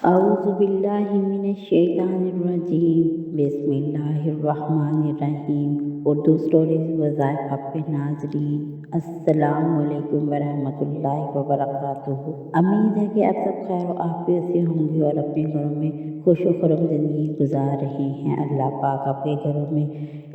اعوذ باللہ من الشیطان الرجیم بسم اللہ الرحمن الرحیم۔ اردو اسٹوریز وظائف آپ ناظرین، السلام علیکم ورحمۃ اللہ وبرکاتہ۔ امید ہے کہ آپ سب خیر و عافیت سے ہوں گے اور اپنے گھروں میں خوش و خرم زندگی گزار رہے ہیں۔ اللہ پاک آپ کے گھروں میں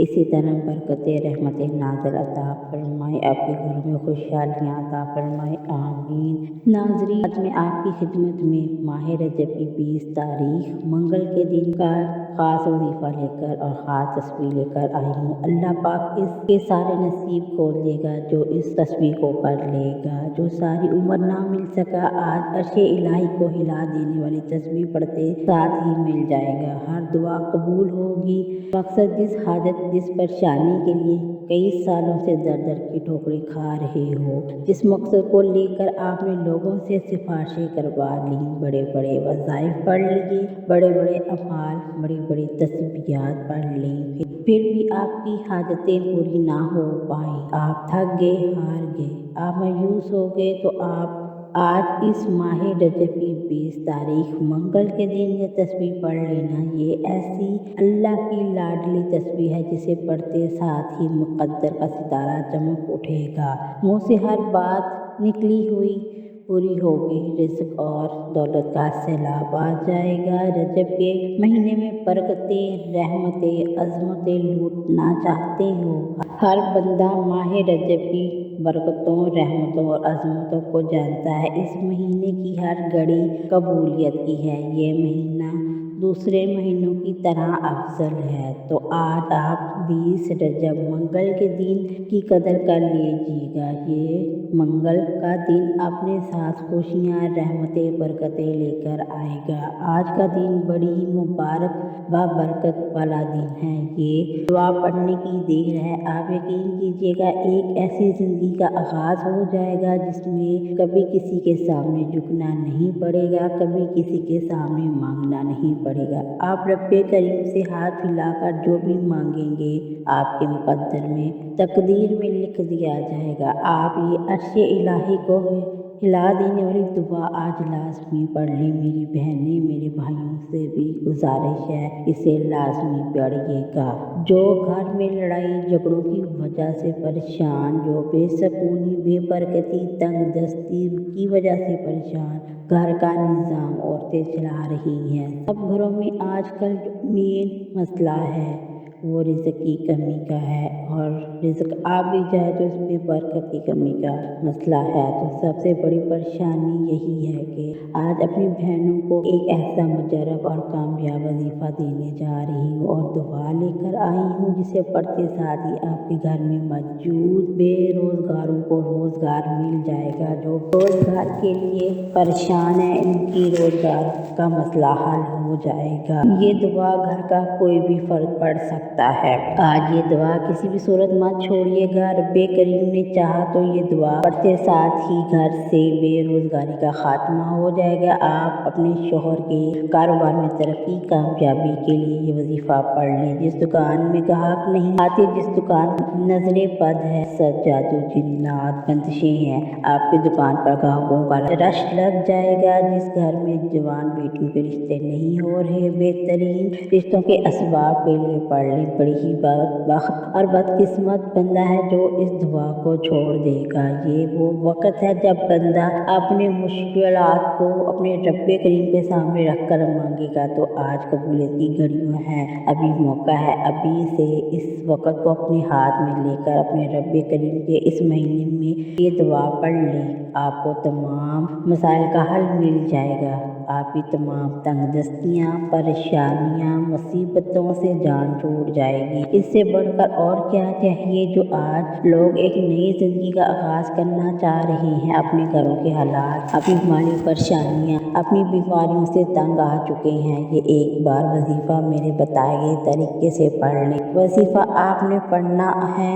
اسی طرح برکت رحمت نازل عطا فرمائے، آپ کے گھروں میں خوشحالیاں عطا فرمائے، آمین۔ ناظرین، آج میں آپ کی خدمت میں ماہ رجب کی 20 تاریخ منگل کے دن کا خاص وظیفہ لے کر اور خاص تصویر لے کر آئی ہوں۔ اللہ پاک اس کے سارے نصیب کھول دے گا جو اس تصویر کو کر لے گا۔ جو ساری عمر نہ مل سکا، آج عرش الہی کو ہلا دینے والی تصویر پڑھتے ساتھ ہی مل جائے گا۔ ہر دعا قبول ہوگی۔ مقصد جس حاجت، جس پریشانی کے لیے کئی سالوں سے در در کی ٹھوکریں کھا رہے ہو، جس مقصد کو لے کر آپ نے لوگوں سے سفارشیں کروا لی، بڑے بڑے وظائف پڑھ لیے، بڑے بڑے اعمال، بڑی بڑی تسبیحات پڑھ لی، پھر بھی آپ کی حاجتیں پوری نہ ہو پائیں۔ آپ تھک گئے، ہار گئے، آپ مایوس ہو گئے، تو آپ آج اس ماہ رجب کی 20 تاریخ منگل کے دن یہ تصویر پڑھ لینا۔ یہ ایسی اللہ کی لاڈلی تصویر ہے جسے پڑھتے ساتھ ہی مقدر کا ستارہ چمک اٹھے گا، منہ سے ہر بات نکلی ہوئی پوری ہوگی، رزق اور دولت کا سیلاب آ جائے گا۔ رجب کے مہینے میں برکتیں، رحمتیں، عظمتیں لوٹنا چاہتے ہو؟ ہر بندہ ماہ رجب کی برکتوں، رحمتوں اور عظمتوں کو جانتا ہے۔ اس مہینے کی ہر گھڑی قبولیت کی ہے۔ یہ مہینہ دوسرے مہینوں کی طرح افضل ہے، تو آج آپ 20 رجب منگل کے دن کی قدر کر لیجیے گا۔ یہ منگل کا دن اپنے ساتھ خوشیاں، رحمتیں، برکتیں لے کر آئے گا۔ آج کا دن بڑی ہی مبارک برکت والا دن ہے۔ یہ دعا پڑھنے کی دیر ہے۔ آپ یقین کیجیے گا، ایک ایسی زندگی کا آغاز ہو جائے گا جس میں کبھی کسی کے سامنے جھکنا نہیں پڑے گا، کبھی کسی کے سامنے مانگنا نہیں پڑے گا۔ آپ رب کریم سے ہاتھ پھیلا کر جو بھی مانگیں گے، آپ کے مقدر میں، تقدیر میں لکھ دیا جائے گا۔ آپ یہ عرش الہی کو ہلا دینے والی دعا آج لازمی پڑھ لیں۔ میری بہنیں، میرے بھائیوں سے بھی گزارش ہے، اسے لازمی پڑھیے گا۔ جو گھر میں لڑائی جھگڑوں کی وجہ سے پریشان، جو بے سکونی، بے برکتی، تنگ دستی کی وجہ سے پریشان، گھر کا نظام عورتیں چلا رہی ہیں، سب گھروں میں آج کل جو مین مسئلہ ہے وہ رزق کی کمی کا ہے، اور رزق آ بھی جائے تو اس میں برکت کی کمی کا مسئلہ ہے۔ تو سب سے بڑی پریشانی یہی ہے کہ آج اپنی بہنوں کو ایک ایسا مجرب اور کامیاب وظیفہ دینے جا رہی ہوں اور دعا لے کر آئی ہوں جسے پڑھتے ساتھ ہی آپ کے گھر میں موجود بے روزگاروں کو روزگار مل جائے گا۔ جو روزگار کے لیے پریشان ہیں، ان کی روزگار کا مسئلہ حل ہو جائے گا۔ یہ دعا گھر کا کوئی بھی فرد پڑھ سکتا ہے۔ آج یہ دعا کسی بھی صورت مت چھوڑیے گا۔ رب کریم نے چاہا تو یہ دعا پڑھتے ساتھ ہی گھر سے بے روزگاری کا خاتمہ ہو جائے گا۔ آپ اپنے شوہر کے کاروبار میں ترقی، کامیابی کے لیے یہ وظیفہ پڑھ لیں۔ جس دکان میں گاہک نہیں آتے، جس دکان نظر بد ہے، سد جادو جنات بندشیں ہیں، آپ کی دکان پر گاہکوں کا رش لگ جائے گا۔ جس گھر میں جوان بیٹیوں کے رشتے نہیں ہو رہے، بہترین رشتوں کے اسباب کے لیے پڑھ لیں۔ بڑی ہی بدبخت اور بدقسمت بندہ ہے جو اس دعا کو چھوڑ دے گا۔ یہ وہ وقت ہے جب بندہ اپنے مشکلات کو اپنے رب کریم کے سامنے رکھ کر مانگے گا، تو آج قبولیت کی گھڑیوں ہیں، ابھی موقع ہے۔ ابھی سے اس وقت کو اپنے ہاتھ میں لے کر اپنے رب کریم کے اس مہینے میں یہ دعا پڑھ لیں، آپ کو تمام مسائل کا حل مل جائے گا۔ آپ کی تمام تنگ دستیاں، پریشانیاں، مصیبتوں سے جان چھوٹ جائے گی۔ اس سے بڑھ کر اور کیا چاہیے؟ جو آج لوگ ایک نئی زندگی کا آغاز کرنا چاہ رہے ہیں، اپنے گھروں کے حالات، اپنی مالی پریشانیاں، اپنی بیماریوں سے تنگ آ چکے ہیں، یہ ایک بار وظیفہ میرے بتائے گئے طریقے سے پڑھ لیں۔ وظیفہ آپ نے پڑھنا ہے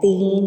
3,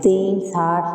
3, 7,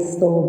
100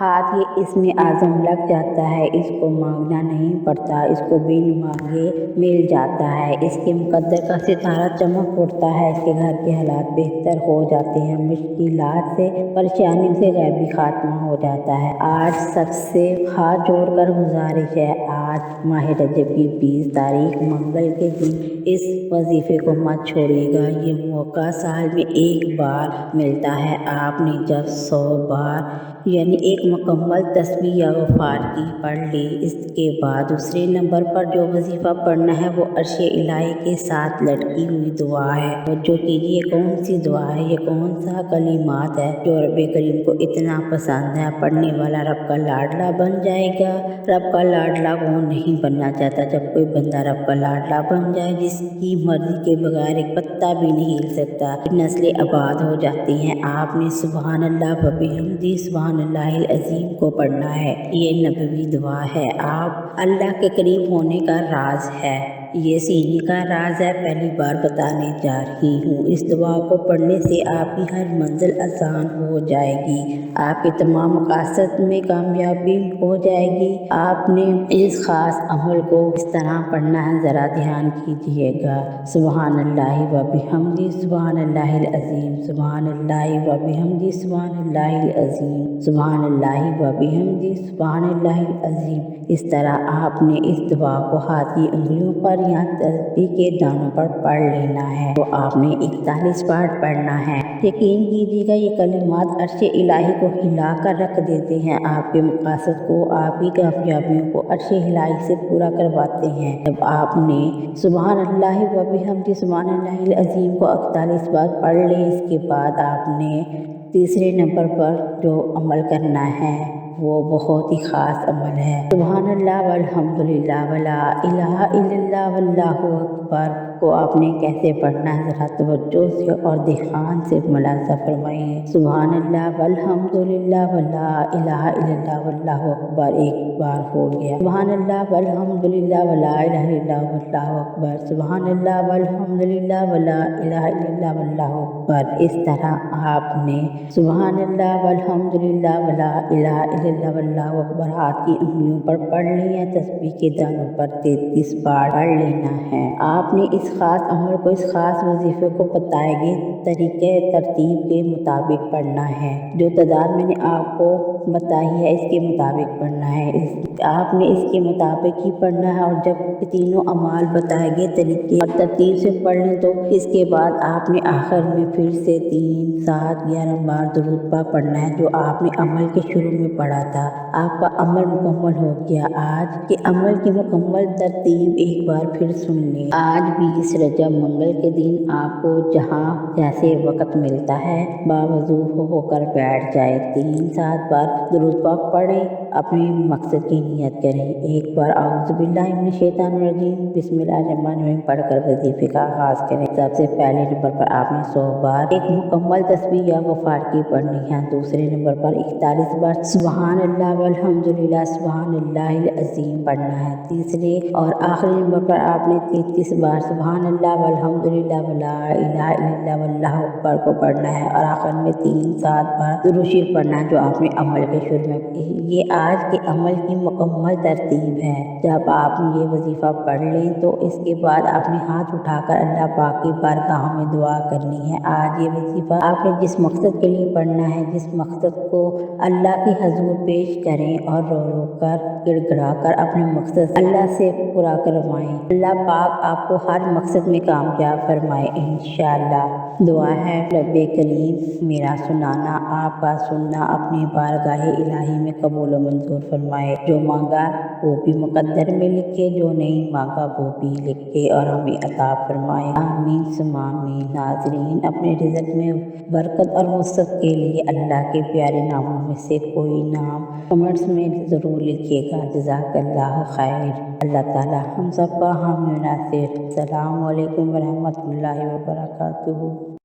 ہاتھ یہ اسم اعظم لگ جاتا ہے، اس کو مانگنا نہیں پڑتا، اس کو بن مانگے مل جاتا ہے، اس کے مقدر کا ستارہ چمک اٹھتا ہے، اس کے گھر کے حالات بہتر ہو جاتے ہیں، مشکلات سے پریشانیوں سے غیبی خاتمہ ہو جاتا ہے۔ آج سب سے ہاتھ جوڑ کر گزارش ہے، آج ماہ رجب کی 20 تاریخ منگل کے دن اس وظیفے کو مت چھوڑیے گا۔ یہ موقع سال میں ایک بار ملتا ہے، آپ نے جب 100 بار یعنی ایک مکمل تسبیح یا غفار کی پڑھ لی، اس کے بعد دوسرے نمبر پر جو وظیفہ پڑھنا ہے وہ عرش الہی کے ساتھ لٹکی ہوئی دعا ہے۔ توجہ کیجیے، کون سی دعا ہے، یہ کون سا کلمات ہے جو رب کریم کو اتنا پسند ہے۔ پڑھنے والا رب کا لاڈلا بن جائے گا۔ رب کا لاڈلا کون نہیں بننا چاہتا؟ جب کوئی بندہ رب کا لاڈلا بن جائے، جس کی مرضی کے بغیر ایک پتا بھی نہیں ہل سکتا، نسلیں آباد ہو جاتی ہیں۔ آپ نے سبحان اللہ و بحمدہ سبحان اللہ العظیم کو پڑھنا ہے۔ یہ نبوی دعا ہے، آپ اللہ کے قریب ہونے کا راز ہے، یہ سینے کا راز ہے، پہلی بار بتانے جا رہی ہوں۔ اس دعا کو پڑھنے سے آپ کی ہر منزل آسان ہو جائے گی، آپ کے تمام مقاصد میں کامیابی ہو جائے گی۔ آپ نے اس خاص عمل کو اس طرح پڑھنا ہے، ذرا دھیان کیجیے گا۔ سبحان اللہ و بحمدہ سبحان اللہ العظیم، سبحان اللہ و بحمدہ سبحان اللہ العظیم، سبحان اللہ و بحمدہ سبحان اللہ العظیم۔ اس طرح آپ نے اس دعا کو ہاتھ کی انگلیوں پر یا تسبیح کے دانوں پر پڑھ لینا ہے، تو آپ نے 41 بار پڑھنا ہے۔ یقین کیجیے گا، یہ کلمات عرش الہی کو ہلا کر رکھ دیتے ہیں، آپ کے مقاصد کو، آپ کی کامیابیوں کو عرش الہی سے پورا کرواتے ہیں۔ جب آپ نے سبحان اللہ و بحمدہ سبحان اللہ العظیم کو 41 بار پڑھ لے، اس کے بعد آپ نے تیسرے نمبر پر جو عمل کرنا ہے وہ بہت ہی خاص عمل ہے۔ سبحان اللہ والحمدللہ ولا الہ الا اللہ واللہ اکبر کو آپ نے کیسے پڑھنا ہے، ذرا توجہ سے اور دھیان سے ملاحظہ فرمائیے۔ سبحان اللہ والحمدللہ ولا الہ الا اللہ واللہ اکبر ایک بار ہو گیا، سبحان اللہ والحمدللہ ولا الہ الا اللہ واللہ اکبر، سبحان اللہ والحمدللہ ولا الہ الا اللہ واللہ اکبر۔ اس طرح آپ نے سبحان اللہ والحمدللہ ولا الہ الا اللہ واللہ اکبر ہاتھ کی انگلیوں پر پڑھ لی ہے، تسبیح کے دانوں پر 33 بار پڑھ لینا ہے۔ آپ نے اس خاص عمل کو، اس خاص وظیفے کو بتائے گئے طریقے ترتیب کے مطابق پڑھنا ہے، جو تعداد میں نے آپ کو بتائی ہے اس کے مطابق پڑھنا ہے۔ آپ نے اس کے مطابق ہی پڑھنا ہے، اور جب تینوں اعمال بتائے گئے طریقے اور ترتیب سے پڑھ لیں تو اس کے بعد آپ نے آخر میں پھر سے 3، 7، 11 بار درود پاک پڑھنا ہے، جو آپ نے عمل کے شروع میں پڑھا تھا۔ آپ کا عمل مکمل ہو گیا۔ آج کے عمل کی مکمل ترتیب ایک بار پھر سن لیں۔ آج 20 رجب منگل کے دن آپ کو جہاں جیسے وقت ملتا ہے باوضو ہو کر بیٹھ جائے، 3، 7 بار درود پاک پڑھیں، اپنے مقصد کی نیت کریں، ایک بار اعوذ باللہ من الشیطان الرجیم بسم اللہ الرحمن الرحیم پڑھ کر وظیفے کا آغاز کریں۔ سب سے پہلے نمبر پر آپ نے 100 بار ایک مکمل تسبیح یا غفار کی پڑھنی ہے، دوسرے نمبر پر 41 بار سبحان اللہ والحمدللہ سبحان اللہ العظیم پڑھنا ہے، تیسرے اور آخری نمبر پر آپ نے 33 بار سبحان اللہ والحمدللہ ولا الہ الا اللہ واللہ اکبر کو پڑھنا ہے، اور آخر میں 3، 7 بار درود شریف پڑھنا ہے، جو آپ نے عمل کے شروع میں۔ یہ آج کے عمل کی مکمل ترتیب ہے۔ جب آپ یہ وظیفہ پڑھ لیں تو اس کے بعد آپ نے ہاتھ اٹھا کر اللہ پاک کی بارگاہ میں دعا کرنی ہے۔ آج یہ وظیفہ آپ نے جس مقصد کے لیے پڑھنا ہے، جس مقصد کو اللہ کے حضور پیش کریں اور رو رو کر گڑ گڑا کر اپنے مقصد اللہ سے پورا کروائیں۔ اللہ پاک آپ کو ہر مقصد میں کامیاب فرمائے انشاءاللہ۔ دعا ہے، رب کریم میرا سنانا، آپ کا سننا اپنی بارگاہ الہی میں قبول و منظور فرمائے۔ جو مانگا وہ بھی مقدر میں لکھے، جو نہیں مانگا وہ بھی لکھے اور ہمیں عطا فرمائے، آمین ثم آمین۔ ناظرین، اپنے رزق میں برکت اور وسعت کے لیے اللہ کے پیارے ناموں میں سے کوئی نام کمنٹس میں ضرور لکھیے گا۔ جزاک اللہ خیر۔ اللہ تعالی ہم سب کا حامی و ناصر۔ السلام علیکم ورحمۃ اللہ وبرکاتہ۔